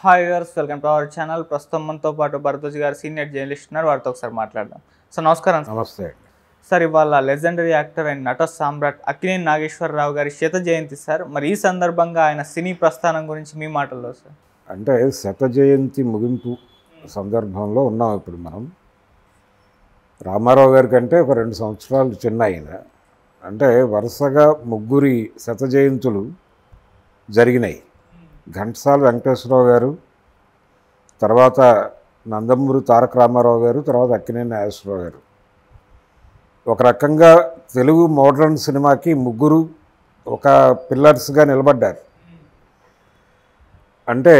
Hi viewers, welcome to our channel. ప్రస్తుతం మనతో పాటు భరద్వాజ్ గారు సీనియర్ జర్నలిస్ట్ ఉన్నారు. వారితో ఒకసారి మాట్లాడదాం. సార్ నమస్కారం. నమస్తే. సార్ ఇవాళ లెజెండరీ యాక్టర్ అండ్ నట సామ్రాట్ అక్కినేని నాగేశ్వరరావు గారి శత జయంతి సార్. మరి ఈ సందర్భంగా ఆయన సినీ ప్రస్థానం గురించి మీ మాటల్లో సార్. అంటే శత జయంతి ముగింపు సందర్భంలో ఉన్నాం ఇప్పుడు మనం. రామారావు గారి కంటే ఒక 2 సంవత్సరాలు చిన్న ఆయన. అంటే వరుసగా ముగ్గురి శత జయంతులు జరిగినాయి. ఘంటసాల వెంకటేశ్వరరావు గారు, తర్వాత నందమూరి తారక రామారావు గారు, తర్వాత అక్కినేని నాగేశ్వరరావు గారు. ఒక రకంగా తెలుగు మోడర్న్ సినిమాకి ముగ్గురు ఒక పిల్లర్స్గా నిలబడ్డారు. అంటే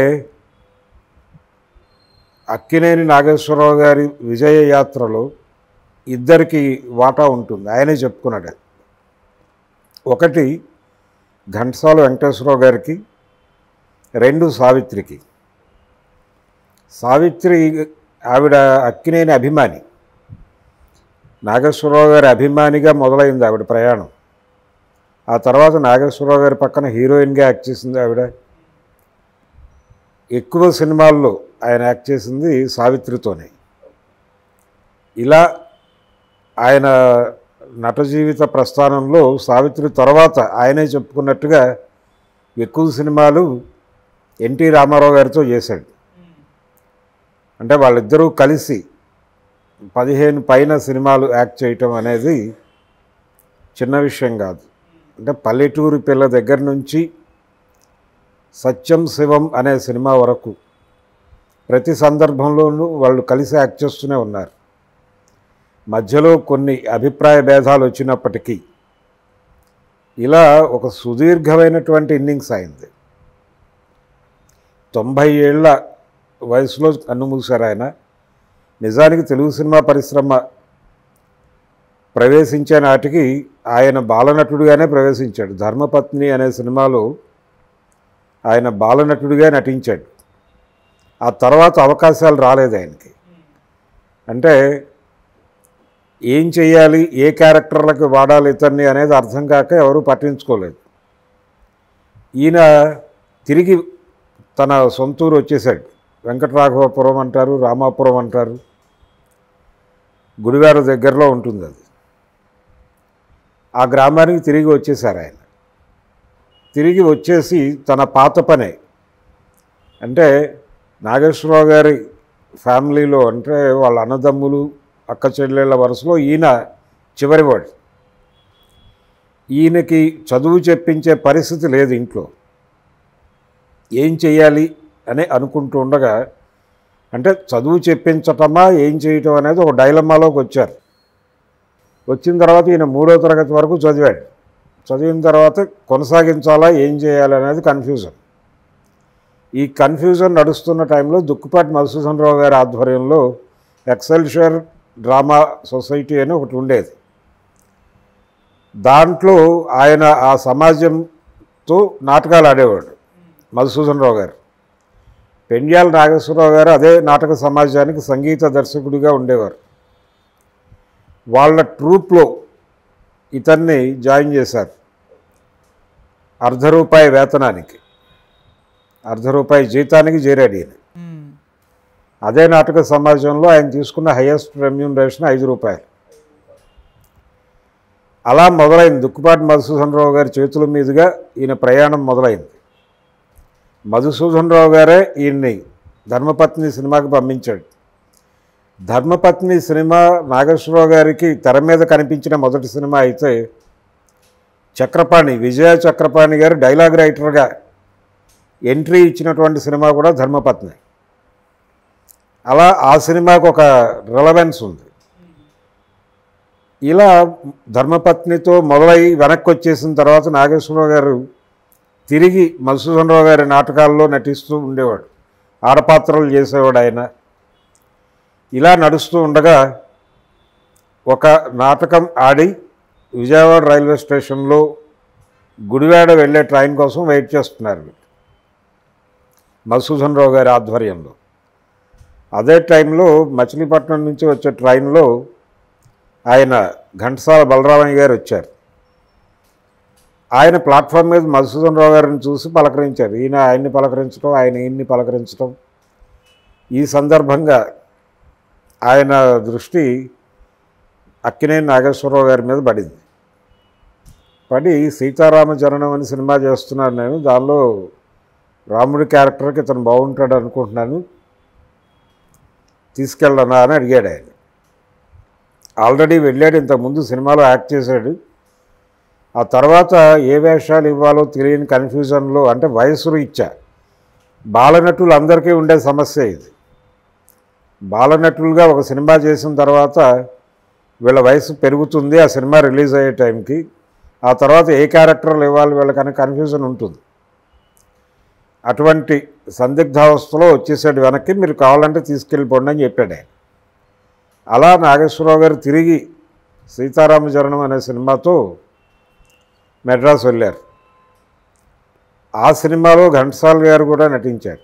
అక్కినేని నాగేశ్వరరావు గారి విజయ యాత్రలో ఇద్దరికి వాటా ఉంటుంది. ఆయనే చెప్పుకున్నాడు. ఒకటి ఘంటసాల వెంకటేశ్వరరావు గారికి, 2 సావిత్రికి. సావిత్రి ఆవిడ అక్కినేని అభిమాని, నాగేశ్వరరావు గారి అభిమానిగా మొదలైంది ఆవిడ ప్రయాణం. ఆ తర్వాత నాగేశ్వరరావు గారి పక్కన హీరోయిన్గా యాక్ట్ చేసింది ఆవిడ. ఎక్కువ సినిమాల్లో ఆయన యాక్ట్ చేసింది సావిత్రితోనే. ఇలా ఆయన నట జీవిత ప్రస్థానంలో సావిత్రి తర్వాత ఆయనే చెప్పుకున్నట్టుగా ఎక్కువ సినిమాలు ఎన్టీ రామారావు గారితో చేశాడు. అంటే వాళ్ళిద్దరూ కలిసి 15 పైన సినిమాలు యాక్ట్ చేయటం అనేది చిన్న విషయం కాదు. అంటే పల్లెటూరి పిల్ల దగ్గర నుంచి సత్యం శివం అనే సినిమా వరకు ప్రతి సందర్భంలోనూ వాళ్ళు కలిసి యాక్ట్ చేస్తూనే ఉన్నారు. మధ్యలో కొన్ని అభిప్రాయ భేదాలు వచ్చినప్పటికీ ఇలా ఒక సుదీర్ఘమైనటువంటి ఇన్నింగ్స్ అయింది. 90 ఏళ్ల వయసులో కన్నుమూశారు ఆయన. నిజానికి తెలుగు సినిమా పరిశ్రమ ప్రవేశించే నాటికి ఆయన బాలనటుడిగానే ప్రవేశించాడు. ధర్మపత్ని అనే సినిమాలో ఆయన బాలనటుడిగా నటించాడు. ఆ తర్వాత అవకాశాలు రాలేదు ఆయనకి. అంటే ఏం చేయాలి, ఏ క్యారెక్టర్లకు వాడాలి ఇతన్ని అనేది అర్థం కాక ఎవరూ పట్టించుకోలేదు. ఈయన తిరిగి తన సొంతూరు వచ్చేసాడు. వెంకటరాఘవపురం అంటారు, రామాపురం అంటారు, గుడివాడ దగ్గరలో ఉంటుంది అది. ఆ గ్రామానికి తిరిగి వచ్చేసారు ఆయన. తిరిగి వచ్చేసి తన పాత పనే, అంటే నాగేశ్వరరావు గారి ఫ్యామిలీలో, అంటే వాళ్ళ అన్నదమ్ములు అక్క చెల్లెళ్ళ వరుసలో ఈయన చివరివాడు. ఈయనకి చదువు చెప్పించే పరిస్థితి లేదు ఇంట్లో. ఏం చెయ్యాలి అని అనుకుంటూ ఉండగా, అంటే చదువు చెప్పించటమా ఏం చేయటం అనేది ఒక డైలమాలోకి వచ్చారు. వచ్చిన తర్వాత ఈయన 3వ తరగతి వరకు చదివాడు. చదివిన తర్వాత కొనసాగించాలా ఏం చేయాలి అనేది కన్ఫ్యూజన్. ఈ కన్ఫ్యూజన్ నడుస్తున్న టైంలో దుక్కుపాటి మధుసూదన్ రావు గారి ఆధ్వర్యంలో ఎక్సెల్షియర్ డ్రామా సొసైటీ అని ఒకటి ఉండేది. దాంట్లో ఆయన ఆ సమాజంతో నాటకాలు ఆడేవాడు మధుసూదన్ రావు గారు. పెండ్యాల నాగేశ్వరరావు గారు అదే నాటక సమాజానికి సంగీత దర్శకుడిగా ఉండేవారు. వాళ్ళ ట్రూప్లో ఇతన్ని జాయిన్ చేశారు. ₹1 వేతనానికి, ₹1 జీతానికి చేరాడు ఈయన. అదే నాటక సమాజంలో ఆయన తీసుకున్న హైయెస్ట్ రెమ్యూనరేషన్ ₹5. అలా మొదలైంది. దుక్కుపాటి మధుసూదన్ రావు గారి చేతుల మీదుగా ఈయన ప్రయాణం మొదలైంది. మధుసూదన్ రావు గారే ఈయన్ని ధర్మపత్ని సినిమాకి పంపించాడు. ధర్మపత్ని సినిమా నాగేశ్వరరావు గారికి తెర మీద కనిపించిన మొదటి సినిమా అయితే, చక్రపాణి, విజయ చక్రపాణి గారు డైలాగ్ రైటర్గా ఎంట్రీ ఇచ్చినటువంటి సినిమా కూడా ధర్మపత్ని. అలా ఆ సినిమాకు ఒక రిలవెన్స్ ఉంది. ఇలా ధర్మపత్నితో మొదలై వెనక్కి వచ్చేసిన తర్వాత నాగేశ్వరరావు గారు తిరిగి మధుసూదన్ రావు గారి నాటకాల్లో నటిస్తూ ఉండేవాడు. ఆడపాత్రలు చేసేవాడు ఆయన. ఇలా నడుస్తూ ఉండగా ఒక నాటకం ఆడి విజయవాడ రైల్వే స్టేషన్లో గుడివాడ వెళ్ళే ట్రైన్ కోసం వెయిట్ చేస్తున్నారు మధుసూదన్ రావు గారి ఆధ్వర్యంలో. అదే టైంలో మచిలీపట్నం నుంచి వచ్చే ట్రైన్లో ఆయన ఘంటసాల బలరామయ్య గారు వచ్చారు. ఆయన ప్లాట్ఫామ్ మీద మధుసూదన్ రావు గారిని చూసి పలకరించారు. ఈయన ఆయన్ని పలకరించడం, ఆయన ఈయన్ని పలకరించడం. ఈ సందర్భంగా ఆయన దృష్టి అక్కినేని నాగేశ్వరరావు గారి మీద పడింది. పడి సీతారామ జననం అని సినిమా చేస్తున్నాను నేను, దానిలో రాముడి క్యారెక్టర్కి ఇతను బాగుంటాడు అనుకుంటున్నాను, తీసుకెళ్ళనా అని అడిగాడు. ఆయన ఆల్రెడీ వెళ్ళాడు, ఇంతకుముందు సినిమాలో యాక్ట్ చేశాడు. ఆ తర్వాత ఏ వేషాలు ఇవ్వాలో తెలియని కన్ఫ్యూజన్లో, అంటే వయసు రీత్యా బాలనటులు అందరికీ ఉండే సమస్య ఇది. బాలనటులుగా ఒక సినిమా చేసిన తర్వాత వీళ్ళ వయసు పెరుగుతుంది ఆ సినిమా రిలీజ్ అయ్యే టైంకి. ఆ తర్వాత ఏ క్యారెక్టర్లు ఇవ్వాలి వీళ్ళకనే కన్ఫ్యూజన్ ఉంటుంది. అటువంటి సందిగ్ధావస్థలో వచ్చేసాడు వెనక్కి. మీరు కావాలంటే తీసుకెళ్ళిపోండి అని చెప్పాడు ఆయన. అలా నాగేశ్వరరావు గారు తిరిగి సీతారామ జననం అనే సినిమాతో మెడ్రాస్ వెళ్ళారు. ఆ సినిమాలో ఘంటసాల గారు కూడా నటించారు.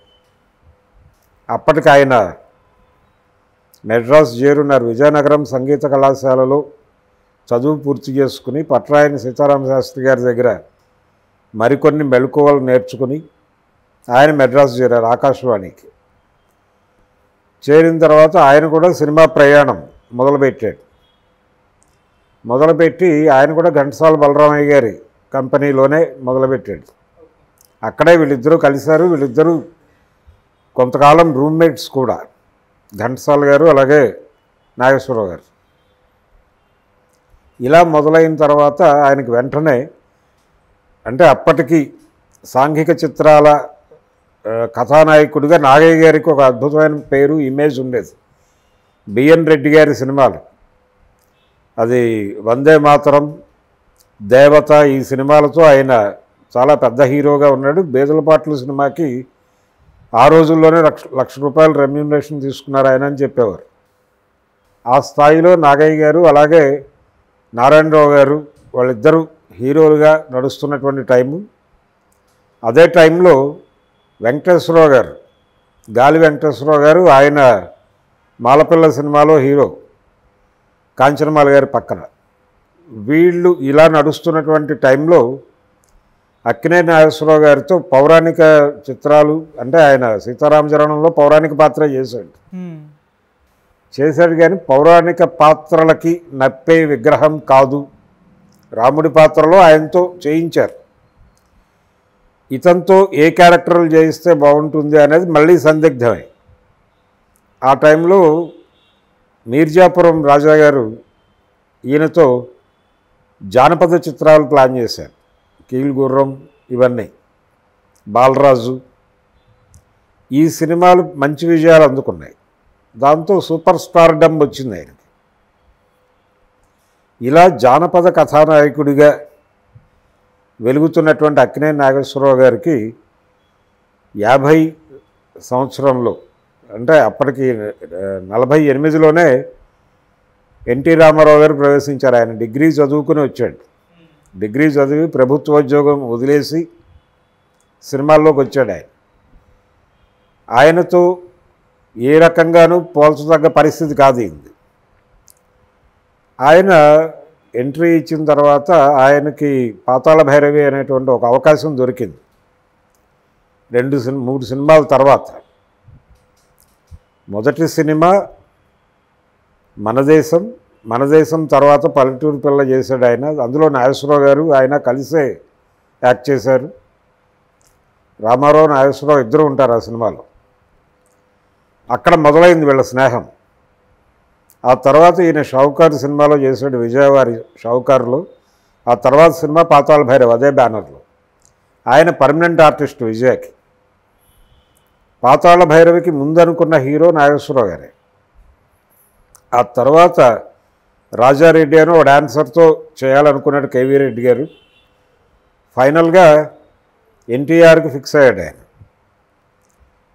అప్పటికి ఆయన మెడ్రాస్ చేరున్నారు. విజయనగరం సంగీత కళాశాలలో చదువు పూర్తి చేసుకుని పట్రాయని సీతారామ శాస్త్రి గారి దగ్గర మరికొన్ని మెళకువలు నేర్చుకుని ఆయన మెడ్రాస్ చేరారు ఆకాశవాణికి. చేరిన తర్వాత ఆయన కూడా సినిమా ప్రయాణం మొదలుపెట్టాడు. మొదలుపెట్టి ఆయన కూడా ఘంటసాల బలరామయ్య గారి కంపెనీలోనే మొదలుపెట్టాడు. అక్కడే వీళ్ళిద్దరూ కలిశారు. వీళ్ళిద్దరూ కొంతకాలం రూమ్మేట్స్ కూడా, ఘంటసాల గారు అలాగే నాగేశ్వరరావు గారు. ఇలా మొదలైన తర్వాత ఆయనకి వెంటనే, అంటే అప్పటికి సాంఘిక చిత్రాల కథానాయకుడిగా నాగయ్య గారికి ఒక అద్భుతమైన పేరు, ఇమేజ్ ఉండేది. బిఎన్ రెడ్డి గారి సినిమాలు, అది వందే మాతరం, దేవత, ఈ సినిమాలతో ఆయన చాలా పెద్ద హీరోగా ఉన్నాడు. బేదలపాట్లు సినిమాకి ఆ రోజుల్లోనే లక్ష రూపాయలు రెమ్యూనరేషన్ తీసుకున్నారు ఆయన అని చెప్పేవారు. ఆ స్థాయిలో నాగయ్య గారు అలాగే నారాయణరావు గారు వాళ్ళిద్దరూ హీరోలుగా నడుస్తున్నటువంటి టైము. అదే టైంలో వెంకటేశ్వరరావు గారు, గాలి వెంకటేశ్వరరావు గారు, ఆయన మాలపిల్ల సినిమాలో హీరో, కాంచనమాల గారి పక్కన. వీళ్ళు ఇలా నడుస్తున్నటువంటి టైంలో అక్కినేని నాగేశ్వరరావు గారితో పౌరాణిక చిత్రాలు, అంటే ఆయన సీతారామ జననంలో పౌరాణిక పాత్ర చేశాడు కానీ పౌరాణిక పాత్రలకి నప్పే విగ్రహం కాదు. రాముడి పాత్రలో ఆయనతో చేయించారు. ఇతనితో ఏ క్యారెక్టర్లు చేయిస్తే బాగుంటుంది అనేది మళ్ళీ సందిగ్ధమే. ఆ టైంలో మీర్జాపురం రాజా గారు ఈయనతో జానపద చిత్రాలు ప్లాన్ చేశారు. కీలుగుర్రం, ఇవన్నీ, బాలరాజు. ఈ సినిమాలు మంచి విజయాలు అందుకున్నాయి. దాంతో సూపర్ స్టార్డమ్ వచ్చింది ఆయనకి. ఇలా జానపద కథానాయకుడిగా వెలుగుతున్నటువంటి అక్కినేని నాగేశ్వరరావు గారికి 50 సంవత్సరంలో, అంటే అప్పటికి 48లోనే ఎన్టీ రామారావు గారు ప్రవేశించారు. ఆయన డిగ్రీ చదువుకుని వచ్చాడు. డిగ్రీ చదివి ప్రభుత్వోద్యోగం వదిలేసి సినిమాల్లోకి వచ్చాడు ఆయన. ఆయనతో ఏ రకంగానూ పోల్చదగ్గ పరిస్థితి కాదు ఇది. ఆయన ఎంట్రీ ఇచ్చిన తర్వాత ఆయనకి పాతాళ భైరవి అనేటువంటి ఒక అవకాశం దొరికింది 3 సినిమాల తర్వాత. మొదటి సినిమా మన దేశం తర్వాత పల్లెటూరు పిల్ల చేశాడు ఆయన. అందులో నాగేశ్వరరావు గారు ఆయన కలిసే యాక్ట్ చేశారు. రామారావు, నాగేశ్వరరావు ఇద్దరు ఉంటారు ఆ సినిమాలో. అక్కడ మొదలైంది వీళ్ళ స్నేహం. ఆ తర్వాత ఈయన షావుకారు సినిమాలో చేశాడు, విజయవారి షావుకారులో. ఆ తర్వాత సినిమా పాతాళ భైరవ్, అదే బ్యానర్లో. ఆయన పర్మనెంట్ ఆర్టిస్ట్ విజయకి. పాతాళ భైరవికి ముందనుకున్న హీరో నాగేశ్వరరావు గారే. ఆ తర్వాత రాజారెడ్డి అని ఒక డాన్సర్తో చేయాలనుకున్నాడు కేవీ రెడ్డి గారు. ఫైనల్గా ఎన్టీఆర్కి ఫిక్స్ అయ్యాడు ఆయన.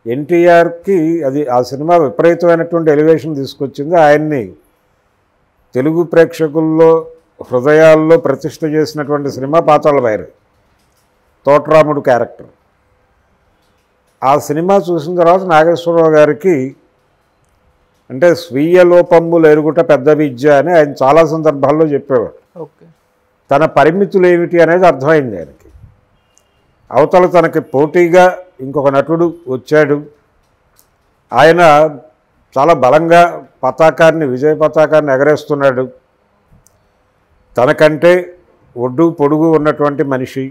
ఎన్టీఆర్కి అది ఆ సినిమా విపరీతమైనటువంటి ఎలివేషన్ తీసుకొచ్చింది. ఆయన్ని తెలుగు ప్రేక్షకుల్లో హృదయాల్లో ప్రతిష్ఠ చేసినటువంటి సినిమా పాతాళ భైరవి, తోటరాముడు క్యారెక్టర్. ఆ సినిమా చూసిన తర్వాత నాగేశ్వరరావు గారికి, అంటే స్వీయ లోపంబులు ఎరుగుట పెద్ద విద్య అని ఆయన చాలా సందర్భాల్లో చెప్పేవాడు. ఓకే. తన పరిమితులు ఏమిటి అనేది అర్థమైంది ఆయనకి. అవతల తనకి పోటీగా ఇంకొక నటుడు వచ్చాడు, ఆయన చాలా బలంగా విజయ పతాకాన్ని ఎగరేస్తున్నాడు, తనకంటే ఒడ్డు పొడుగు ఉన్నటువంటి మనిషి,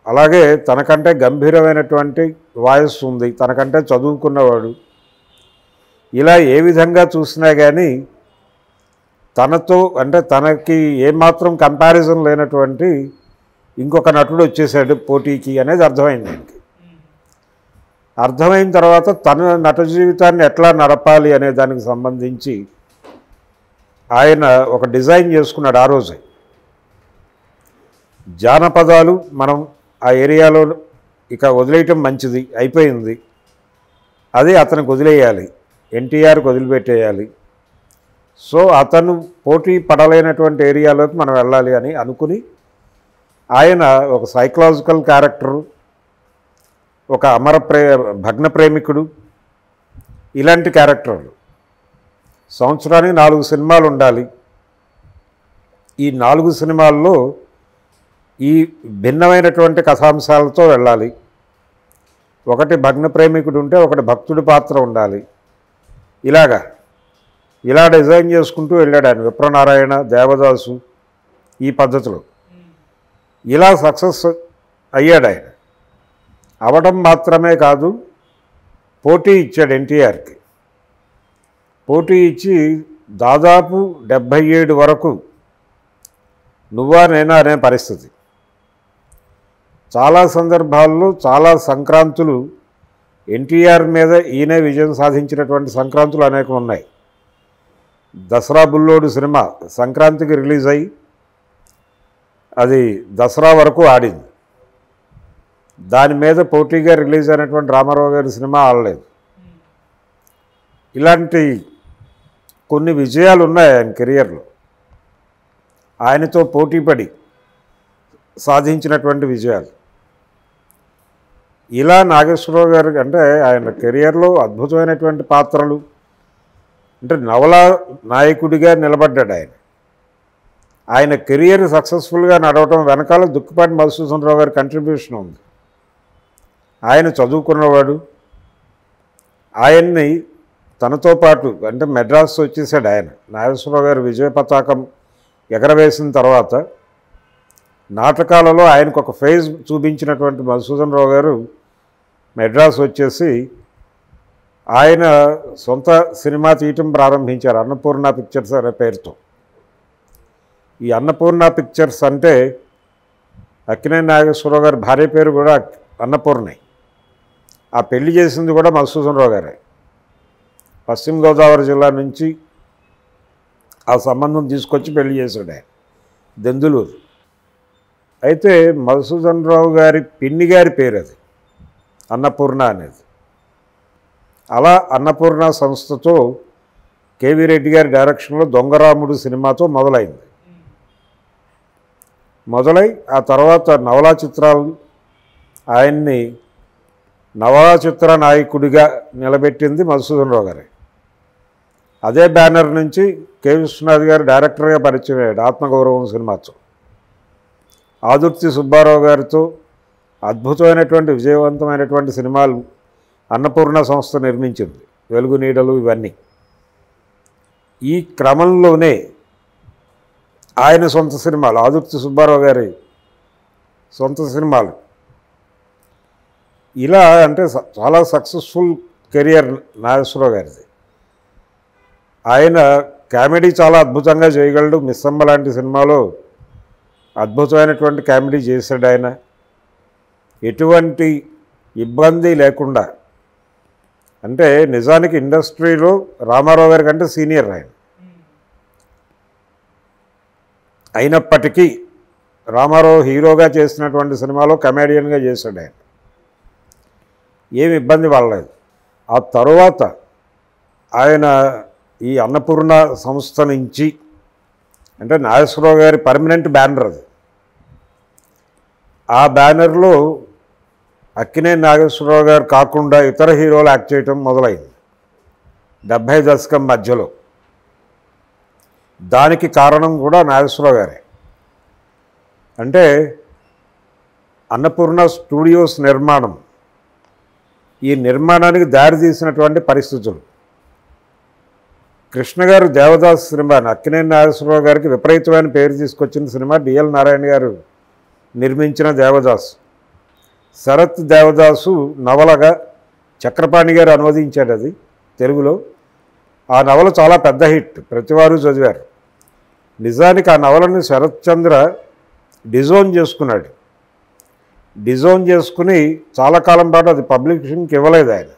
అలాగే తనకంటే గంభీరమైనటువంటి వాయిస్ ఉంది, తనకంటే చదువుకున్నవాడు, ఇలా ఏ విధంగా చూసినా కానీ తనతో అంటే తనకి ఏమాత్రం కంపారిజన్ లేనటువంటి ఇంకొక నటుడు వచ్చేసాడు పోటీకి అనేది అర్థమైంది ఆయనకి. అర్థమైన తర్వాత తన నట జీవితాన్ని ఎట్లా నడపాలి అనే దానికి సంబంధించి ఆయన ఒక డిజైన్ చేసుకున్నాడు. ఆ రోజే జానపదాలు మనం ఆ ఏరియాలో ఇక వదిలేయటం మంచిది, అయిపోయింది, అది అతనికి వదిలేయాలి, ఎన్టీఆర్కి వదిలిపెట్టేయాలి. సో అతను పోటీ పడలేనటువంటి ఏరియాలోకి మనం వెళ్ళాలి అని అనుకుని ఆయన ఒక సైకలాజికల్ క్యారెక్టరు, ఒక భగ్న ప్రేమికుడు, ఇలాంటి క్యారెక్టర్లు. సంవత్సరానికి 4 సినిమాలు ఉండాలి. ఈ 4 సినిమాల్లో ఈ భిన్నమైనటువంటి కథాంశాలతో వెళ్ళాలి. ఒకటి భగ్న ప్రేమికుడు ఉంటే ఒకటి భక్తుడి పాత్ర ఉండాలి. ఇలా డిజైన్ చేసుకుంటూ వెళ్ళాడు ఆయన. విప్రనారాయణ, దేవదాసు ఈ పద్ధతిలో ఇలా సక్సెస్ అయ్యాడు ఆయన. అవడం మాత్రమే కాదు, పోటీ ఇచ్చాడు ఎన్టీఆర్కి. పోటీ ఇచ్చి దాదాపు 77 వరకు నువ్వా నేనా అనే పరిస్థితి. చాలా సందర్భాల్లో చాలా సంక్రాంతులు ఎన్టీఆర్ మీద ఈయనే విజయం సాధించినటువంటి సంక్రాంతులు అనేకం ఉన్నాయి. దసరా బుల్లోడు సినిమా సంక్రాంతికి రిలీజ్ అయ్యి అది దసరా వరకు ఆడింది. దాని మీద పోటీగా రిలీజ్ అయినటువంటి రామారావు గారి సినిమా ఆడలేదు. ఇలాంటి కొన్ని విజయాలు ఉన్నాయి ఆయన కెరియర్లో, ఆయనతో పోటీపడి సాధించినటువంటి విజయాలు. ఇలా నాగేశ్వరరావు గారు అంటే ఆయన కెరియర్లో అద్భుతమైనటువంటి పాత్రలు, అంటే నవల నాయకుడిగా నిలబడ్డాడు ఆయన. ఆయన కెరియర్ సక్సెస్ఫుల్గా నడవటం వెనకాల దుక్కిపాటి మధుసూదన్ రావు గారి కంట్రిబ్యూషన్ ఉంది. ఆయన చదువుకున్నవాడు, ఆయన్ని తనతో పాటు అంటే మెడ్రాస్ వచ్చేసాడు ఆయన. నాగేశ్వరరావు గారు విజయ పతాకం ఎగరవేసిన తర్వాత నాటకాలలో ఆయనకు ఒక ఫేజ్ చూపించినటువంటి మధుసూదన్ రావు గారు మెడ్రాస్ వచ్చేసి ఆయన సొంత సినిమా తీయటం ప్రారంభించారు, అన్నపూర్ణ పిక్చర్స్ అనే పేరుతో. ఈ అన్నపూర్ణ పిక్చర్స్ అంటే అక్కినేని నాగేశ్వరరావు గారి భార్య పేరు కూడా అన్నపూర్ణే. ఆ పెళ్లి చేసింది కూడా మధుసూదన్ రావు గారే. పశ్చిమ గోదావరి జిల్లా నుంచి ఆ సంబంధం తీసుకొచ్చి పెళ్లి చేశాడు ఆయన, దెందులూరు. అయితే మధుసూదన్ రావు గారి పిన్ని గారి పేరు అది అన్నపూర్ణ అనేది. అలా అన్నపూర్ణ సంస్థతో కేవీ రెడ్డి గారి డైరెక్షన్లో దొంగరాముడు సినిమాతో మొదలై ఆ తర్వాత నవలా చిత్రాలు ఆయన్ని నవలా చిత్ర నాయకుడిగా నిలబెట్టింది మధుసూదన్ రావు గారే. అదే బ్యానర్ నుంచి కె విశ్వనాథ్ గారు డైరెక్టర్గా పరిచయం అయ్యాడు ఆత్మగౌరవం సినిమాతో. ఆదుర్తి సుబ్బారావు గారితో అద్భుతమైనటువంటి విజయవంతమైనటువంటి సినిమాలు అన్నపూర్ణ సంస్థ నిర్మించింది, వెలుగు నీడలు ఇవన్నీ. ఈ క్రమంలోనే ఆయన సొంత సినిమాలు, ఆదుర్తి సుబ్బారావు గారి సొంత సినిమాలు, ఇలా అంటే చాలా సక్సెస్ఫుల్ కెరియర్ నాగేశ్వరరావు గారిది. ఆయన కామెడీ చాలా అద్భుతంగా చేయగలడు. మిస్సమ్మ లాంటి సినిమాలో అద్భుతమైనటువంటి కామెడీ చేశాడు ఆయన. ఎటువంటి ఇబ్బంది లేకుండా, అంటే నిజానికి ఇండస్ట్రీలో రామారావు గారి కంటే సీనియర్ ఆయన. అయినప్పటికీ రామారావు హీరోగా చేసినటువంటి సినిమాలో కమెడియన్గా చేశాడు ఆయన. ఏమి ఇబ్బంది పడలేదు. ఆ తరువాత ఆయన ఈ అన్నపూర్ణ సంస్థ నుంచి, అంటే నాగేశ్వరరావు గారి పర్మనెంట్ బ్యానర్ అది, ఆ బ్యానర్లో అక్కినేని నాగేశ్వరరావు గారు కాకుండా ఇతర హీరోలు యాక్ట్ చేయటం మొదలైంది 70 దశకం మధ్యలో. దానికి కారణం కూడా నాగేశ్వరరావు గారే. అంటే అన్నపూర్ణ స్టూడియోస్ నిర్మాణం, ఈ నిర్మాణానికి దారితీసినటువంటి పరిస్థితులు. కృష్ణ గారు దేవదాస్ సినిమాని, అక్కినేని నాగేశ్వరరావు గారికి విపరీతమైన పేరు తీసుకొచ్చిన సినిమా డిఎల్ నారాయణ గారు నిర్మించిన దేవదాస్. శరత్ దేవదాసు నవలగా చక్రపాణి గారు అనువదించాడు అది తెలుగులో. ఆ నవల చాలా పెద్ద హిట్, ప్రతివారు చదివారు. నిజానికి ఆ నవలని శరత్ చంద్ర డిజోన్ చేసుకున్నాడు. డిజోన్ చేసుకుని చాలా కాలం పాటు అది పబ్లికేషన్కి ఇవ్వలేదు ఆయన.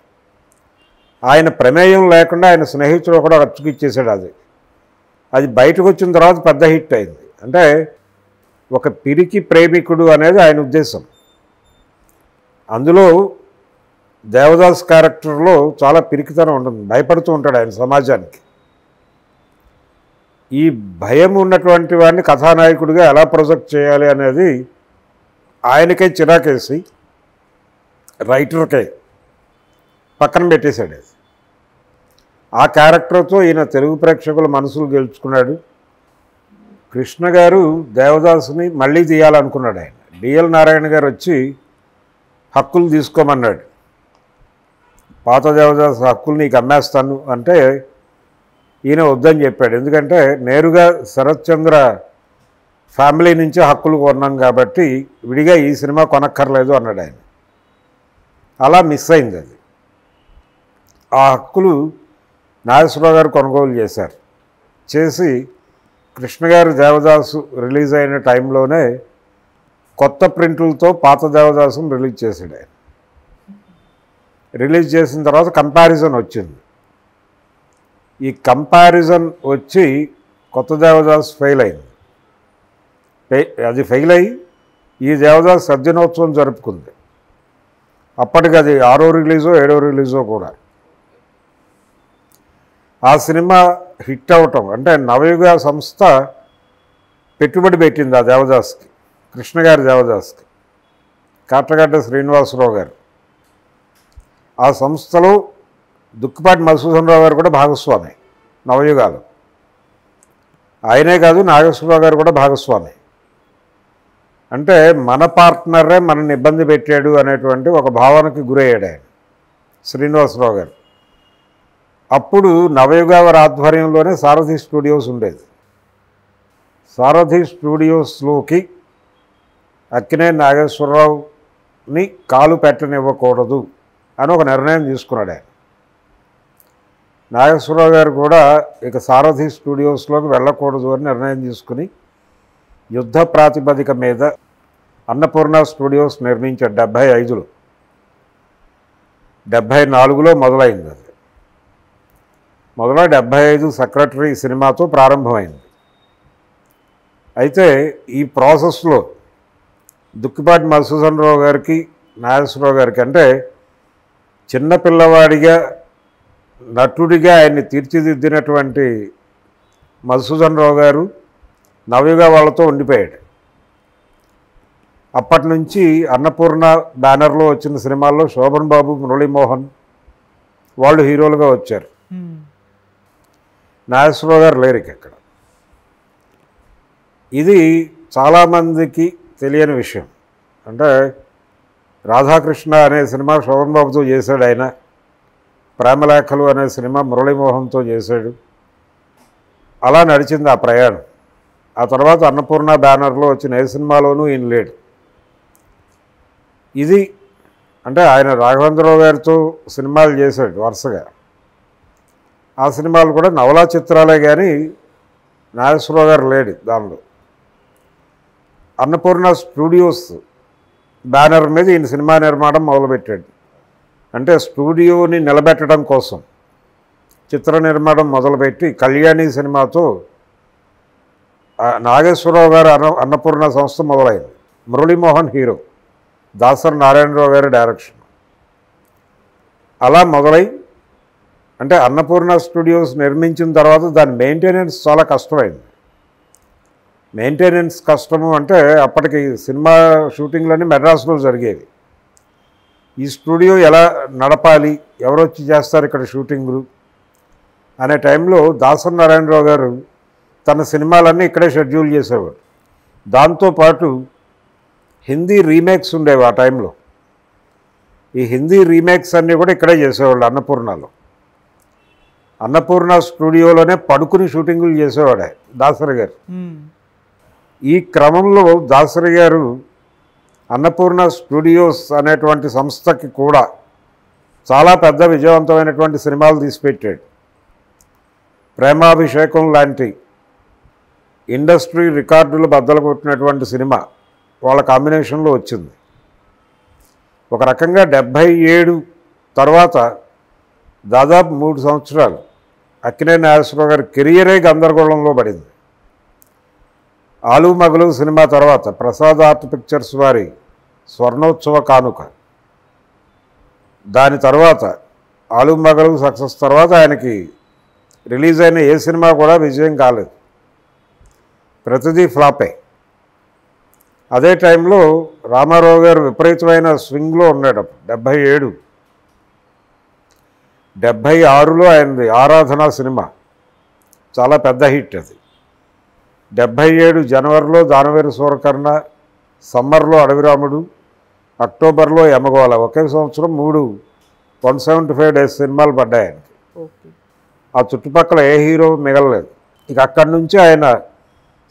ఆయన ప్రమేయం లేకుండా ఆయన స్నేహితుడు కూడా అచ్చుకిచ్చేసాడు. అది బయటకు వచ్చిన తర్వాత పెద్ద హిట్ అయింది. అంటే ఒక పిరికి ప్రేమికుడు అనేది ఆయన ఉద్దేశం. అందులో దేవదాస్ క్యారెక్టర్లో చాలా పిరికితనం ఉంటుంది, భయపడుతూ ఉంటాడు ఆయన సమాజానికి. ఈ భయం ఉన్నటువంటి వాడిని కథానాయకుడిగా ఎలా ప్రొజెక్ట్ చేయాలి అనేది ఆయనకే చిరాకేసి రైటర్కే పక్కన పెట్టేశాడు. ఆ క్యారెక్టర్తో ఈయన తెలుగు ప్రేక్షకుల మనసులు గెలుచుకున్నాడు. కృష్ణ గారు దేవదాసుని మళ్ళీ తీయాలనుకున్నాడు. ఆయన డిఎల్ నారాయణ గారు వచ్చి హక్కులు తీసుకోమన్నాడు. పాత దేవదాసు హక్కులు నీకు అమ్మేస్తాను అంటే ఈయన వద్దని చెప్పాడు. ఎందుకంటే నేరుగా శరత్ చంద్ర ఫ్యామిలీ నుంచి హక్కులు కొన్నాం కాబట్టి విడిగా ఈ సినిమా కొనక్కర్లేదు అన్నాడు ఆయన. అలా మిస్ అయింది అది. ఆ హక్కులు నాగేశ్వరరావు గారు కొనుగోలు చేశారు. చేసి కృష్ణ గారు దేవదాసు రిలీజ్ అయిన టైంలోనే కొత్త ప్రింట్లతో పాత దేవదాసును రిలీజ్ చేశాడు ఆయన. రిలీజ్ చేసిన తర్వాత కంపారిజన్ వచ్చింది. ఈ కంపారిజన్ వచ్చి కొత్త దేవదాసు ఫెయిల్ అయింది. అది ఫెయిల్ అయ్యి ఈ దేవదాసు సద్దినోత్సవం జరుపుకుంది. అప్పటికి అది 6వ రిలీజో 7వ రిలీజో కూడా. ఆ సినిమా హిట్ అవటం అంటే నవయుగ సంస్థ పెట్టుబడి పెట్టింది ఆ దేవదాస్కి, కృష్ణ గారి దేవదాస్కి, కాట్రగడ్డ శ్రీనివాసరావు గారు. ఆ సంస్థలో దుక్కుపాటి మధుసూదన్ రావు గారు కూడా భాగస్వామి నవయుగాలు. ఆయనే కాదు నాగేశ్వరరావు గారు కూడా భాగస్వామి. అంటే మన పార్ట్నరే మనల్ని ఇబ్బంది పెట్టాడు అనేటువంటి ఒక భావనకి గురయ్యాడు ఆయన శ్రీనివాసరావు గారు. అప్పుడు నవయుగ వారి ఆధ్వర్యంలోనే సారథి స్టూడియోస్ ఉండేది. సారథి స్టూడియోస్లోకి అక్కినేని నాగేశ్వరరావుని కాలు పెట్టనివ్వకూడదు అని ఒక నిర్ణయం తీసుకున్నాడు ఆయన. నాగేశ్వరరావు గారు కూడా ఇక సారథి స్టూడియోస్లోకి వెళ్ళకూడదు అని నిర్ణయం తీసుకుని యుద్ధ ప్రాతిపదిక మీద అన్నపూర్ణ స్టూడియోస్ నిర్మించాడు 75లో. 74లో మొదలైంది అది. 75 సెక్రటరీ సినిమాతో ప్రారంభమైంది. అయితే ఈ ప్రాసెస్లో దుక్కిపాటి మధుసూదన్ రావు గారికి నాగేశ్వరరావు గారికి అంటే చిన్నపిల్లవాడిగా నటుడిగా ఆయన్ని తీర్చిదిద్దినటువంటి మధుసూదన్ రావు గారు నవయుగ వాళ్ళతో ఉండిపోయాడు. అప్పటి నుంచి అన్నపూర్ణ బ్యానర్లో వచ్చిన సినిమాల్లో శోభన్ బాబు, మురళీమోహన్ వాళ్ళు హీరోలుగా వచ్చారు. నాగేశ్వరరావు గారు లేరు ఇక్కడ. ఇది చాలామందికి తెలియని విషయం. అంటే రాధాకృష్ణ అనే సినిమా శోభన్ బాబుతో చేశాడు ఆయన. ప్రేమలేఖలు అనే సినిమా మురళీమోహన్తో చేశాడు. అలా నడిచింది ఆ ప్రయాణం. ఆ తర్వాత అన్నపూర్ణ బ్యానర్లో వచ్చిన ఏ సినిమాలోనూ ఈయన లేడు. ఇది అంటే ఆయన రాఘవేంద్రరావు గారితో సినిమాలు చేశాడు వరుసగా. ఆ సినిమాలు కూడా నవలా చిత్రాలే కానీ నాగేశ్వరరావు గారు లేడు దానిలో. అన్నపూర్ణ స్టూడియోస్ బ్యానర్ మీద ఈయన సినిమా నిర్మాణం మొదలుపెట్టాడు. అంటే స్టూడియోని నిలబెట్టడం కోసం చిత్ర నిర్మాణం మొదలుపెట్టి కళ్యాణి సినిమాతో నాగేశ్వరరావు గారు అన్నపూర్ణ సంస్థ మొదలైంది. మురళీమోహన్ హీరో, దాసరి నారాయణరావు గారి డైరెక్షన్. అలా మొదలై అంటే అన్నపూర్ణ స్టూడియోస్ నిర్మించిన తర్వాత దాని మెయింటెనెన్స్ చాలా కష్టమైంది. మెయింటెనెన్స్ కష్టము అంటే అప్పటికి సినిమా షూటింగ్లన్నీ మెడ్రాస్లో జరిగేవి. ఈ స్టూడియో ఎలా నడపాలి, ఎవరు వచ్చి చేస్తారు ఇక్కడ షూటింగ్లు అనే టైంలో దాసరి నారాయణరావు గారు తన సినిమాలన్నీ ఇక్కడే షెడ్యూల్ చేసేవారు. దాంతోపాటు హిందీ రీమేక్స్ ఉండేవి ఆ టైంలో. ఈ హిందీ రీమేక్స్ అన్నీ కూడా ఇక్కడే చేసేవాళ్ళు అన్నపూర్ణలో. అన్నపూర్ణ స్టూడియోలోనే పడుకుని షూటింగులు చేసేవాడే దాసరి గారు. ఈ క్రమంలో దాసరి గారు అన్నపూర్ణ స్టూడియోస్ అనేటువంటి సంస్థకి కూడా చాలా పెద్ద విజయవంతమైనటువంటి సినిమాలు తీసిపెట్టాడు. ప్రేమాభిషేకం లాంటి ఇండస్ట్రీ రికార్డులు బద్దలు కొట్టినటువంటి సినిమా వాళ్ళ కాంబినేషన్లో వచ్చింది. ఒక రకంగా 77 తర్వాత దాదాపు 3 సంవత్సరాలు అక్కినేని నాగేశ్వరరావు గారి కెరియరే గందరగోళంలో పడింది. ఆలు మగలు సినిమా తర్వాత ప్రసాద్ ఆర్ట్ పిక్చర్స్ వారి స్వర్ణోత్సవ కానుక, దాని తర్వాత ఆలు మగలు సక్సెస్ తర్వాత ఆయనకి రిలీజ్ అయిన ఏ సినిమా కూడా విజయం కాలేదు, ప్రతిదీ ఫ్లాపే. అదే టైంలో రామారావు గారు విపరీతమైన స్వింగ్లో ఉన్నాడు. 77, 76లో ఆయనది ఆరాధన సినిమా చాలా పెద్ద హిట్. అది 77 జనవరిలో దానవేరు సూరకర్ణ, సమ్మర్లో అడవిరాముడు, అక్టోబర్లో యమగోళ. ఒకే సంవత్సరం 3 175 డేస్ సినిమాలు పడ్డాయి ఆయనకి. ఆ చుట్టుపక్కల ఏ హీరో మిగలలేదు. ఇక అక్కడి నుంచి ఆయన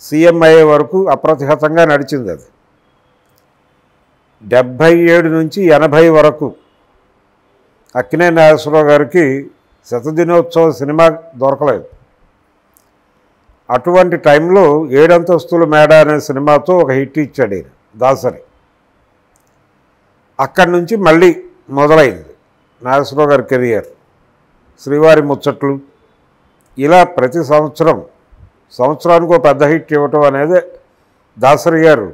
సీఎం అయ్యే వరకు అప్రతిహతంగా నడిచింది అది. 77 నుంచి 80 వరకు అక్కినేని నాగేశ్వరరావు గారికి శతదినోత్సవ సినిమా దొరకలేదు. అటువంటి టైంలో 7 అంతస్తుల మేడ అనే సినిమాతో ఒక హిట్ ఇచ్చాడు ఈయన దాసరి. అక్కడి నుంచి మళ్ళీ మొదలైంది నాగేశ్వరరావు గారి కెరియర్. శ్రీవారి ముచ్చట్లు, ఇలా ప్రతి సంవత్సరానికి ఒక పెద్ద హిట్ ఇవ్వటం అనేది దాసరి గారు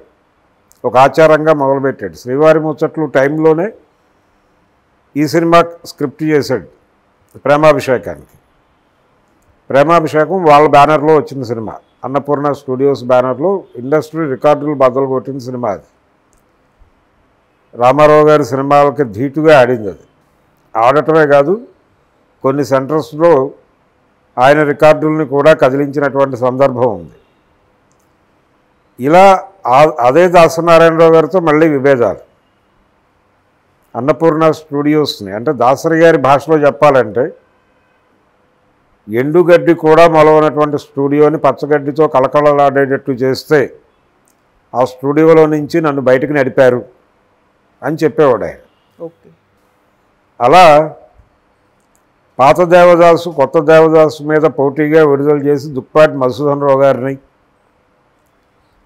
ఒక ఆచారంగా మొదలుపెట్టాడు. శ్రీవారి ముచ్చట్లు టైంలోనే ఈ సినిమా స్క్రిప్ట్ చేశాడు ప్రేమాభిషేకానికి. ప్రేమాభిషేకం వాళ్ళ బ్యానర్లో వచ్చిన సినిమా, అన్నపూర్ణ స్టూడియోస్ బ్యానర్లో ఇండస్ట్రీ రికార్డులు బద్దలు కొట్టిన సినిమా అది. రామారావు గారి సినిమాలకి ధీటుగా ఆడింది అది. ఆడటమే కాదు, కొన్ని సెంటర్స్లో ఆయన రికార్డుల్ని కూడా కదిలించినటువంటి సందర్భం ఉంది. ఇలా అదే దాసనారాయణరావు గారితో మళ్ళీ విభేదాలు. అన్నపూర్ణ స్టూడియోస్ని, అంటే దాసరి గారి భాషలో చెప్పాలంటే ఎండుగడ్డి కూడా మొలవనటువంటి స్టూడియోని పచ్చగడ్డితో కలకలలాడేటట్టు చేస్తే ఆ స్టూడియోలో నుంచి నన్ను బయటకు నడిపారు అని చెప్పేవాడు ఆయన. అలా పాత దేవదాసు కొత్త దేవదాసు మీద పోటీగా విడుదల చేసి దుక్పాటి మధుసూదన్ రావు గారిని,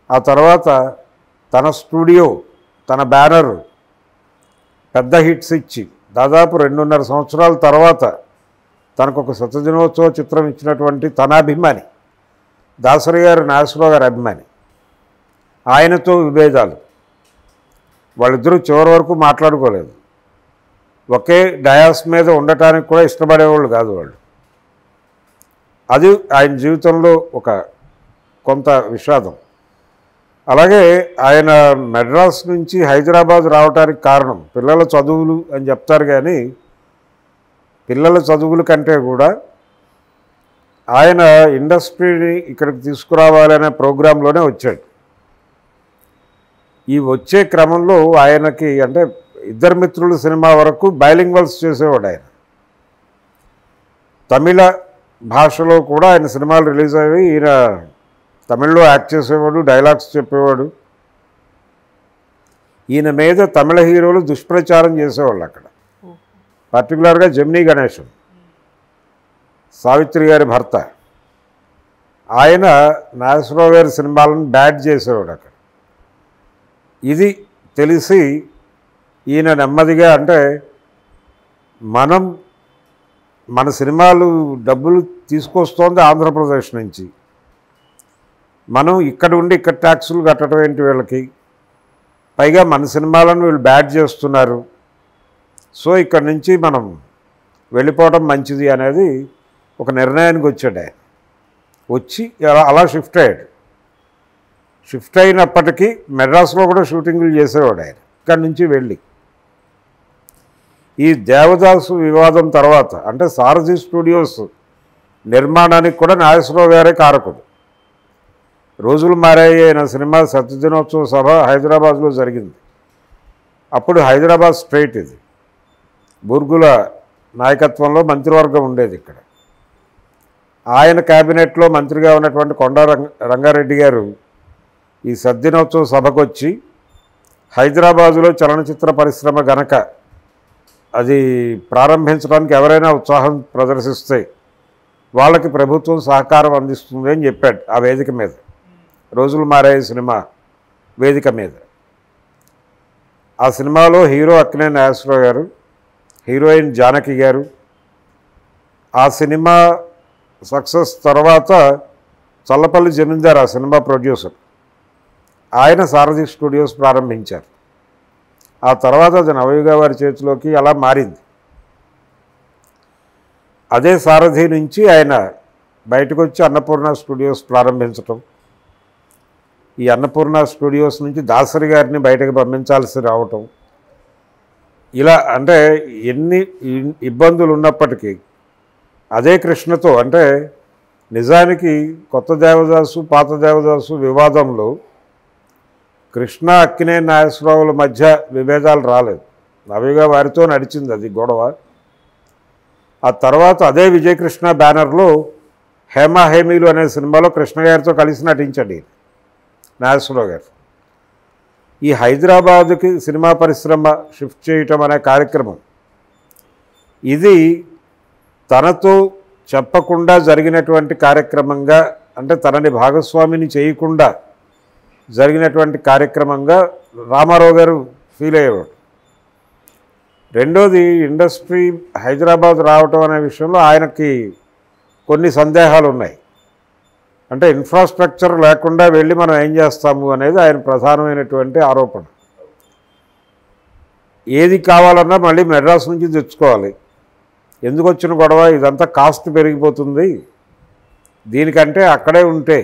ఆ తర్వాత తన స్టూడియో తన బ్యానర్ పెద్ద హిట్స్ ఇచ్చి దాదాపు 2.5 సంవత్సరాల తర్వాత తనకు ఒక శతదినోత్సవ చిత్రం ఇచ్చినటువంటి తన అభిమాని దాసరి గారు నాగేశ్వరరావు గారి అభిమాని, ఆయనతో విభేదాలు. వాళ్ళిద్దరూ చివరి వరకు మాట్లాడుకోలేదు. ఒకే డయాస్ మీద ఉండటానికి కూడా ఇష్టపడేవాళ్ళు కాదు వాళ్ళు. అది ఆయన జీవితంలో ఒక కొంత విషాదం. అలాగే ఆయన మెడ్రాస్ నుంచి హైదరాబాద్ రావడానికి కారణం పిల్లల చదువులు అని చెప్తారు, కానీ పిల్లల చదువుల కంటే కూడా ఆయన ఇండస్ట్రీని ఇక్కడికి తీసుకురావాలనే ప్రోగ్రాంలోనే వచ్చాడు. ఈ వచ్చే క్రమంలో ఆయనకి, అంటే ఇద్దరు మిత్రులు సినిమా వరకు బైలింగ్వల్స్ చేసేవాడు ఆయన. తమిళ భాషలో కూడా ఆయన సినిమాలు రిలీజ్ అయ్యి ఈయన తమిళ్లో యాక్ట్ చేసేవాడు, డైలాగ్స్ చెప్పేవాడు. ఈయన మీద తమిళ హీరోలు దుష్ప్రచారం చేసేవాళ్ళు అక్కడ. పర్టికులర్గా జమినీ గణేశన్, సావిత్రి గారి భర్త, ఆయన నాగేశ్వరరావు గారి సినిమాలను బ్యాడ్ చేసేవాడు అక్కడ. ఇది తెలిసి ఈయన నెమ్మదిగా, అంటే మన సినిమాలు డబ్బులు తీసుకొస్తోంది ఆంధ్రప్రదేశ్ నుంచి, మనం ఇక్కడ ఉండి ఇక్కడ ట్యాక్సులు కట్టడం ఏంటి వీళ్ళకి, పైగా మన సినిమాలను వీళ్ళు బ్యాడ్ చేస్తున్నారు, సో ఇక్కడి నుంచి మనం వెళ్ళిపోవడం మంచిది అనేది ఒక నిర్ణయానికి వచ్చాడు ఆయన. వచ్చి అలా షిఫ్ట్ అయ్యాడు. షిఫ్ట్ అయినప్పటికీ మెడ్రాస్లో కూడా షూటింగులు చేసేవాడు ఆయన ఇక్కడి నుంచి వెళ్ళి. ఈ దేవదాసు వివాదం తర్వాత, అంటే సారథి స్టూడియోస్ నిర్మాణానికి కూడా నాగేశ్వరరావు గారే కారకుడు. రోజులు మారాయి అయిన సినిమా శతదినోత్సవ సభ హైదరాబాద్లో జరిగింది. అప్పుడు హైదరాబాద్ స్ట్రైట్ ఇది, బూర్గుల నాయకత్వంలో మంత్రివర్గం ఉండేది ఇక్కడ. ఆయన క్యాబినెట్లో మంత్రిగా ఉన్నటువంటి కొండా రంగారెడ్డి గారు ఈ శతదినోత్సవ సభకు వచ్చి హైదరాబాదులో చలనచిత్ర పరిశ్రమ గనక అది ప్రారంభించడానికి ఎవరైనా ఉత్సాహం ప్రదర్శిస్తే వాళ్ళకి ప్రభుత్వం సహకారం అందిస్తుంది అని చెప్పాడు ఆ వేదిక మీద, రోజులు మారాయి సినిమా వేదిక మీద. ఆ సినిమాలో హీరో అక్కినేని నాగేశ్వరరావు గారు, హీరోయిన్ జానకి గారు. ఆ సినిమా సక్సెస్ తర్వాత చల్లపల్లి జమీందార్ ఆ సినిమా ప్రొడ్యూసర్, ఆయన సారథి స్టూడియోస్ ప్రారంభించారు. ఆ తర్వాత అది నవయుగ వారి చేతిలోకి అలా మారింది. అదే సారథి నుంచి ఆయన బయటకు వచ్చి అన్నపూర్ణ స్టూడియోస్ ప్రారంభించటం, ఈ అన్నపూర్ణ స్టూడియోస్ నుంచి దాసరి గారిని బయటకు పంపించాల్సి రావటం, ఇలా అంటే ఎన్ని ఇబ్బందులు ఉన్నప్పటికీ అదే కృష్ణతో, అంటే నిజానికి కొత్త దేవదాసు పాత దేవదాసు వివాదంలో కృష్ణ అక్కినేని నాగేశ్వరరావుల మధ్య విభేదాలు రాలేదు, నవయుగ వారితో నడిచింది అది గొడవ. ఆ తర్వాత అదే విజయకృష్ణ బ్యానర్లో హేమా హేమీలు అనే సినిమాలో కృష్ణ గారితో కలిసి నటించండి నాగేశ్వరరావు గారు. ఈ హైదరాబాదుకి సినిమా పరిశ్రమ షిఫ్ట్ చేయటం అనే కార్యక్రమం ఇది తనతో చెప్పకుండా జరిగినటువంటి కార్యక్రమంగా, అంటే తనని భాగస్వామిని చేయకుండా జరిగినటువంటి కార్యక్రమంగా రామారావు గారు ఫీల్ అయ్యేవాడు. రెండోది, ఇండస్ట్రీ హైదరాబాద్ రావటం అనే విషయంలో ఆయనకి కొన్ని సందేహాలు ఉన్నాయి. అంటే ఇన్ఫ్రాస్ట్రక్చర్ లేకుండా వెళ్ళి మనం ఏం చేస్తాము అనేది ఆయన ప్రధానమైనటువంటి ఆరోపణ. ఏది కావాలన్నా మళ్ళీ మెడ్రాస్ నుంచి తెచ్చుకోవాలి, ఎందుకు వచ్చిన గొడవ, ఇదంతా కాస్ట్ పెరిగిపోతుంది, దీనికంటే అక్కడే ఉంటే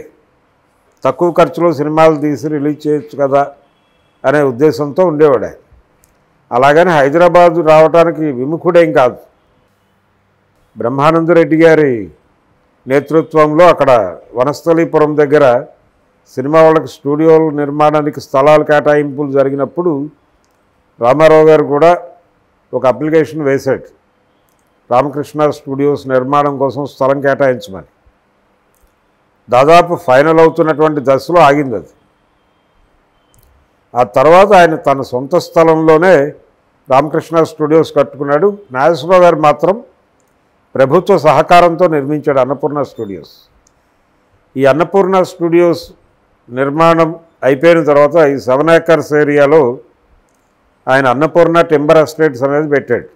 తక్కువ ఖర్చులో సినిమాలు తీసి రిలీజ్ చేయొచ్చు కదా అనే ఉద్దేశంతో ఉండేవాడు ఆయన. అలాగని హైదరాబాద్ రావడానికి విముఖుడేం కాదు. బ్రహ్మానందరెడ్డి గారి నేతృత్వంలో అక్కడ వనస్థలీపురం దగ్గర సినిమా వాళ్ళకి స్టూడియోల నిర్మాణానికి స్థలాలు కేటాయింపులు జరిగినప్పుడు రామారావు గారు కూడా ఒక అప్లికేషన్ వేశాడు, రామకృష్ణ స్టూడియోస్ నిర్మాణం కోసం స్థలం కేటాయించమని. దాదాపు ఫైనల్ అవుతున్నటువంటి దశలో ఆగింది అది. ఆ తర్వాత ఆయన తన సొంత స్థలంలోనే రామకృష్ణ స్టూడియోస్ కట్టుకున్నాడు. నాగేశ్వరరావు గారు మాత్రం ప్రభుత్వ సహకారంతో నిర్మించాడు అన్నపూర్ణ స్టూడియోస్. ఈ అన్నపూర్ణ స్టూడియోస్ నిర్మాణం అయిపోయిన తర్వాత ఈ 7 acres ఏరియాలో ఆయన అన్నపూర్ణ టింబర్ ఎస్టేట్స్ అనేది పెట్టాడు.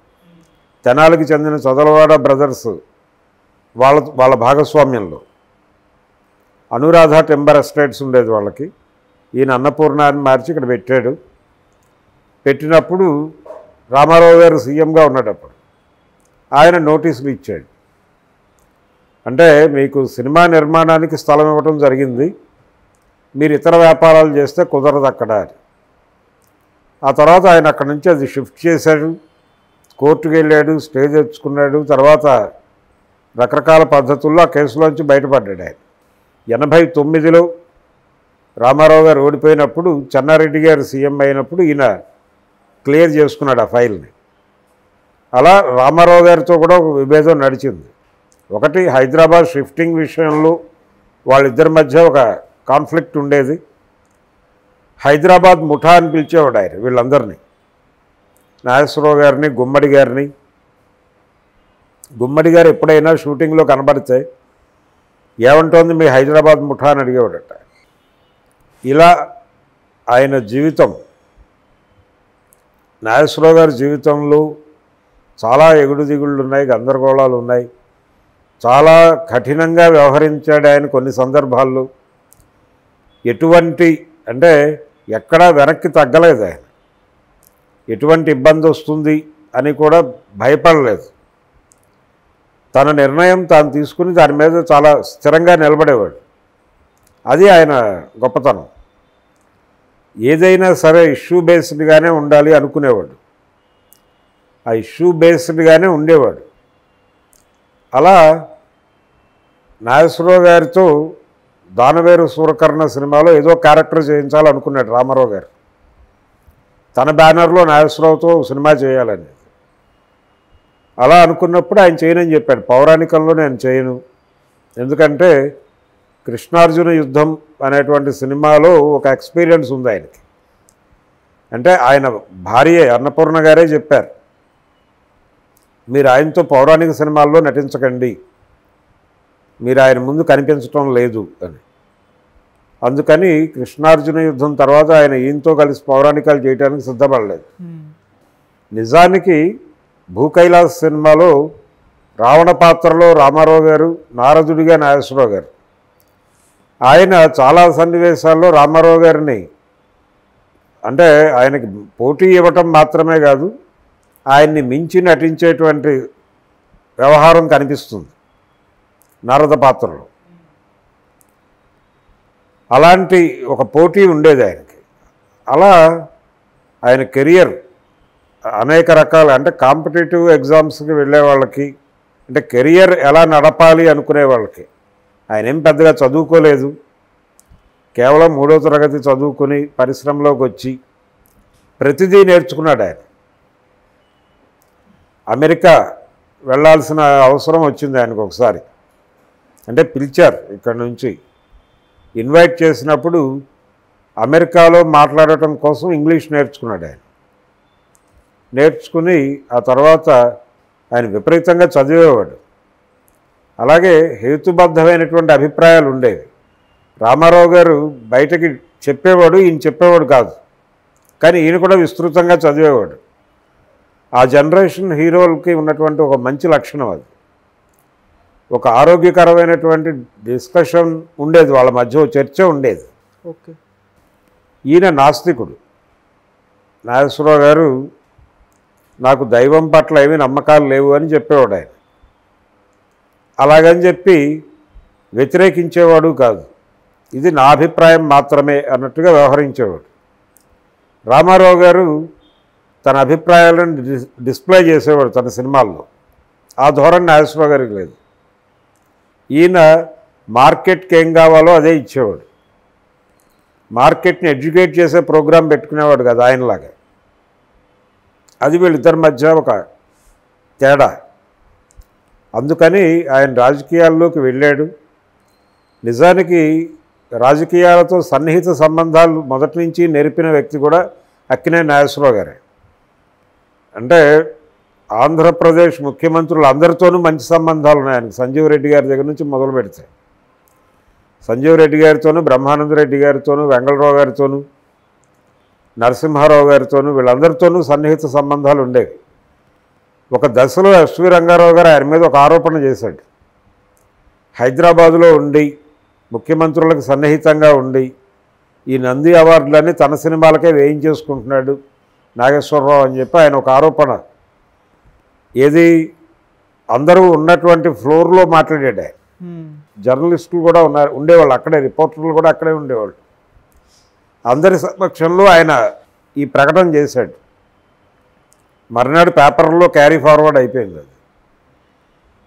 తెనాలికి చెందిన చదలవాడ బ్రదర్స్ వాళ్ళ భాగస్వామ్యంలో అనురాధ టింబర్ ఎస్టేట్స్ ఉండేది వాళ్ళకి. ఈయన అన్నపూర్ణ అని మార్చి ఇక్కడ పెట్టాడు. పెట్టినప్పుడు రామారావు గారు సీఎంగా ఉన్నప్పుడు ఆయన నోటీసులు ఇచ్చాడు, అంటే మీకు సినిమా నిర్మాణానికి స్థలం ఇవ్వటం జరిగింది, మీరు ఇతర వ్యాపారాలు చేస్తే కుదరదు అక్కడ అని. ఆ తర్వాత ఆయన అక్కడి నుంచి అది షిఫ్ట్ చేశాడు, కోర్టుకు వెళ్ళాడు, స్టే తెచ్చుకున్నాడు. తర్వాత రకరకాల పద్ధతుల్లో ఆ కేసులోంచి బయటపడ్డాడు ఆయన. 89లో రామారావు గారు ఓడిపోయినప్పుడు చెన్నారెడ్డి గారు సీఎం అయినప్పుడు ఈయన క్లియర్ చేసుకున్నాడు ఆ ఫైల్ని. అలా రామారావు గారితో కూడా ఒక విభేదం నడిచింది. ఒకటి, హైదరాబాద్ షిఫ్టింగ్ విషయంలో వాళ్ళిద్దరి మధ్య ఒక కాన్ఫ్లిక్ట్ ఉండేది. హైదరాబాద్ ముఠా అని పిలిచేవాడు ఆయన వీళ్ళందరినీ, నాగేశ్వరరావు గారిని, గుమ్మడి గారిని. గుమ్మడి గారు ఎప్పుడైనా షూటింగ్లో కనబడితే ఏమంటోంది మీ హైదరాబాద్ ముఠా అని అడిగేవాడట. ఇలా ఆయన జీవితం, నాగేశ్వరరావు గారి జీవితంలో చాలా ఎగుడు దిగుళ్ళు ఉన్నాయి, గందరగోళాలు ఉన్నాయి. చాలా కఠినంగా వ్యవహరించాడు ఆయన కొన్ని సందర్భాల్లో. ఎటువంటి అంటే ఎక్కడా వెనక్కి తగ్గలేదు ఆయన. ఎటువంటి ఇబ్బంది వస్తుంది అని కూడా భయపడలేదు. తన నిర్ణయం తాను తీసుకుని దాని మీద చాలా స్థిరంగా నిలబడేవాడు. అది ఆయన గొప్పతనం. ఏదైనా సరే ఇష్యూ బేస్డ్గానే ఉండాలి అనుకునేవాడు, ఆ ఇష్యూ బేస్డ్గానే ఉండేవాడు. అలా నాగేశ్వరరావు గారితో దానవేరు సూరకర్ణ సినిమాలో ఏదో క్యారెక్టర్ చేయించాలనుకున్నాడు రామారావు గారు. తన బ్యానర్లో నాగేశ్వరరావుతో సినిమా చేయాలని. అలా అనుకున్నప్పుడు ఆయన చేయనని చెప్పాడు. పౌరాణికంలో నేను చేయను, ఎందుకంటే కృష్ణార్జున యుద్ధం అనేటువంటి సినిమాలో ఒక ఎక్స్పీరియన్స్ ఉంది ఆయనకి. అంటే ఆయన భార్య అన్నపూర్ణ గారే చెప్పారు, మీరు ఆయనతో పౌరాణిక సినిమాల్లో నటించకండి, మీరు ఆయన ముందు కనిపించటం లేదు అని. అందుకని కృష్ణార్జున యుద్ధం తర్వాత ఆయన ఈయనతో కలిసి పౌరాణికాలు చేయడానికి సిద్ధపడలేదు. నిజానికి భూకైలాస్ సినిమాలో రావణ పాత్రలో రామారావు గారు, నారదుడిగా నాగేశ్వరరావు గారు. ఆయన చాలా సన్నివేశాల్లో రామారావు గారిని అంటే ఆయనకి పోటీ ఇవ్వటం మాత్రమే కాదు, ఆయన్ని మించి నటించేటువంటి వ్యవహారం కనిపిస్తుంది నారద పాత్రలో. అలాంటి ఒక పోటీ ఉండేది ఆయనకి. అలా ఆయన కెరియర్ అనేక రకాల అంటే కాంపిటేటివ్ ఎగ్జామ్స్కి వెళ్ళే వాళ్ళకి, అంటే కెరియర్ ఎలా నడపాలి అనుకునే వాళ్ళకి, ఆయన ఏం పెద్దగా చదువుకోలేదు, కేవలం 3వ తరగతి చదువుకుని పరిశ్రమలోకి వచ్చి ప్రతిదీ నేర్చుకున్నాడు ఆయన. అమెరికా వెళ్ళాల్సిన అవసరం వచ్చింది ఆయనకు ఒకసారి. అంటే పిలిచారు ఇక్కడ నుంచి, ఇన్వైట్ చేసినప్పుడు అమెరికాలో మాట్లాడటం కోసం ఇంగ్లీష్ నేర్చుకున్నాడు ఆయన. నేర్చుకుని ఆ తర్వాత ఆయన విపరీతంగా చదివేవాడు. అలాగే హేతుబద్ధమైనటువంటి అభిప్రాయాలు ఉండేవి. రామారావు గారు బయటకి చెప్పేవాడు, ఈయన చెప్పేవాడు కాదు, కానీ ఈయన కూడా విస్తృతంగా చదివేవాడు. ఆ జనరేషన్ హీరోలకి ఉన్నటువంటి ఒక మంచి లక్షణం అది. ఒక ఆరోగ్యకరమైనటువంటి డిస్కషన్ ఉండేది, వాళ్ళ మధ్య చర్చ ఉండేది. ఓకే. ఈయన నాస్తికుడు. నాగేశ్వరరావు గారు నాకు దైవం పట్ల ఏమీ నమ్మకాలు లేవు అని చెప్పేవాడు ఆయన. అలాగని చెప్పి వ్యతిరేకించేవాడు కాదు, ఇది నా అభిప్రాయం మాత్రమే అన్నట్టుగా వ్యవహరించేవాడు. రామారావు గారు తన అభిప్రాయాలను డిస్ప్లే చేసేవాడు తన సినిమాల్లో. ఆ ధోరణి నాగేశ్వరరావు గారికి లేదు. ఈయన మార్కెట్కి ఏం కావాలో అదే ఇచ్చేవాడు. మార్కెట్ని ఎడ్యుకేట్ చేసే ప్రోగ్రాం పెట్టుకునేవాడు కదా ఆయనలాగా. అది వీళ్ళిద్దరి మధ్య ఒక తేడా. అందుకని ఆయన రాజకీయాల్లోకి వెళ్ళాడు. నిజానికి రాజకీయాలతో సన్నిహిత సంబంధాలు మొదటి నుంచి నేర్పిన వ్యక్తి కూడా అక్కినేని నాగేశ్వరరావు గారే. అంటే ఆంధ్రప్రదేశ్ ముఖ్యమంత్రులు అందరితోనూ మంచి సంబంధాలు ఉన్నాయి ఆయనకు. సంజీవ్ రెడ్డి గారి దగ్గర నుంచి మొదలు పెడితే సంజీవ్ రెడ్డి గారితోనూ, బ్రహ్మానంద రెడ్డి గారితోనూ, వెంగళరావు గారితోనూ, నరసింహారావు గారితోనూ, వీళ్ళందరితోనూ సన్నిహిత సంబంధాలు ఉండేవి. ఒక దశలో ఎస్వి రంగారావు గారు ఆయన మీద ఒక ఆరోపణ చేశాడు. హైదరాబాదులో ఉండి ముఖ్యమంత్రులకు సన్నిహితంగా ఉండి ఈ నంది అవార్డులన్నీ తన సినిమాలకే వేయించేసుకుంటున్నాడు నాగేశ్వరరావు అని చెప్పి ఆయన ఒక ఆరోపణ, ఏది అందరూ ఉన్నటువంటి ఫ్లోర్లో మాట్లాడాడు ఆయన. జర్నలిస్టులు కూడా ఉండేవాళ్ళు అక్కడే, రిపోర్టర్లు కూడా అక్కడే ఉండేవాళ్ళు. అందరి సమక్షంలో ఆయన ఈ ప్రకటన చేశాడు. మర్నాడు పేపర్లో క్యారీ ఫార్వర్డ్ అయిపోయింది. అది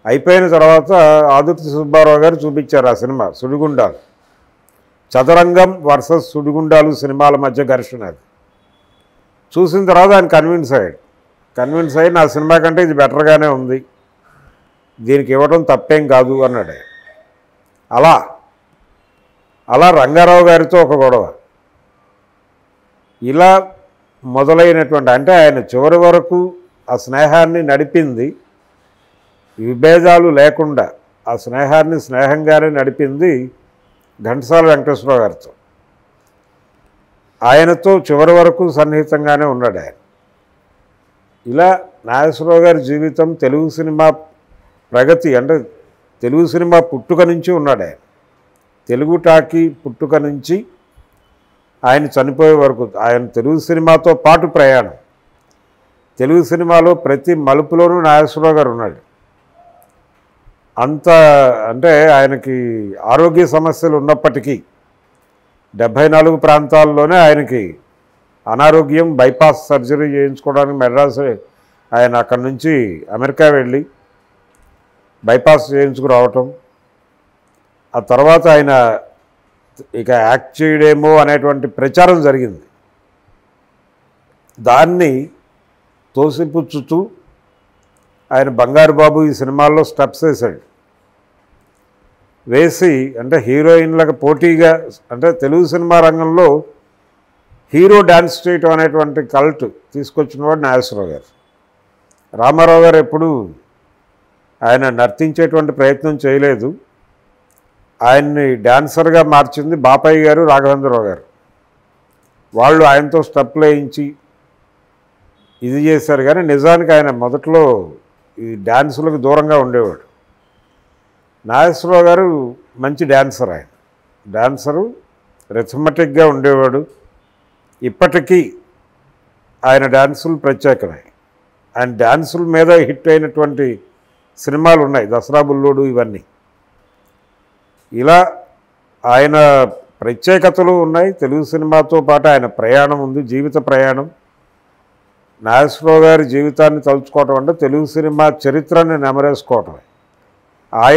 అయిపోయిన తర్వాత ఆదుర్తి సుబ్బారావు గారు చూపించారు ఆ సినిమా సుడిగుండాలు. చదరంగం వర్సెస్ సుడిగుండాలు సినిమాల మధ్య ఘర్షణ. అది చూసిన తర్వాత ఆయన కన్విన్స్ అయ్యి నా సినిమా కంటే ఇది బెటర్గానే ఉంది, దీనికి ఇవ్వడం తప్పేం కాదు అన్నాడు. అలా రంగారావు గారితో ఒక గొడవ. ఇలా మొదలైనటువంటి, అంటే ఆయన చివరి వరకు ఆ స్నేహాన్ని నడిపింది విభేదాలు లేకుండా, ఆ స్నేహాన్ని స్నేహంగానే నడిపింది ఘంటసాల వెంకటేశ్వరరావు గారితో. ఆయనతో చివరి వరకు సన్నిహితంగానే ఉన్నాడు ఆయన. ఇలా నాగేశ్వరరావు గారి జీవితం తెలుగు సినిమా ప్రగతి, అంటే తెలుగు సినిమా పుట్టుక నుంచి ఉన్నాడు ఆయన. తెలుగు టాకీ పుట్టుక నుంచి ఆయన చనిపోయే వరకు ఆయన తెలుగు సినిమాతో పాటు ప్రయాణం. తెలుగు సినిమాలో ప్రతి మలుపులోనూ నాగేశ్వరరావు గారు ఉన్నాడు. అంత అంటే ఆయనకి ఆరోగ్య సమస్యలు ఉన్నప్పటికీ 74 ప్రాంతాల్లోనే ఆయనకి అనారోగ్యం, బైపాస్ సర్జరీ చేయించుకోవడానికి మెడ్రాస్ ఆయన అక్కడి నుంచి అమెరికా వెళ్ళి బైపాస్ చేయించుకురావటం, ఆ తర్వాత ఆయన ఇక యాక్ట్ చేయడేమో అనేటువంటి ప్రచారం జరిగింది. దాన్ని తోసిపుచ్చుతూ ఆయన బంగారు బాబు ఈ సినిమాల్లో స్టెప్స్ వేశాడు. వేసి అంటే హీరోయిన్లకు పోటీగా అంటే తెలుగు సినిమా రంగంలో హీరో డ్యాన్స్ చేయటం అనేటువంటి కల్ట్ తీసుకొచ్చినవాడు నాగేశ్వరరావు గారు. రామారావు గారు ఎప్పుడు ఆయన నర్తించేటువంటి ప్రయత్నం చేయలేదు. ఆయన్ని డాన్సర్గా మార్చింది బాపయ్య గారు, రాఘవేంద్రరావు గారు. వాళ్ళు ఆయనతో స్టెప్లు వేయించి ఇది చేశారు. కానీ నిజానికి ఆయన మొదట్లో ఈ డ్యాన్సులకు దూరంగా ఉండేవాడు. నాగేశ్వరరావు గారు మంచి డ్యాన్సర్. ఆయన డ్యాన్సరు, రిథమెటిక్గా ఉండేవాడు. ఇప్పటికీ ఆయన డ్యాన్సులు ప్రత్యేకమే. ఆయన డ్యాన్సుల మీద హిట్ అయినటువంటి సినిమాలు ఉన్నాయి, దసరా బుల్లోడు ఇవన్నీ. ఇలా ఆయన ప్రత్యేకతలు ఉన్నాయి. తెలుగు సినిమాతో పాటు ఆయన ప్రయాణం ఉంది, జీవిత ప్రయాణం. నాగేశ్వరరావు గారి జీవితాన్ని తలుచుకోవటం అంటే తెలుగు సినిమా చరిత్రని నెమరేసుకోవటమే. ఆయన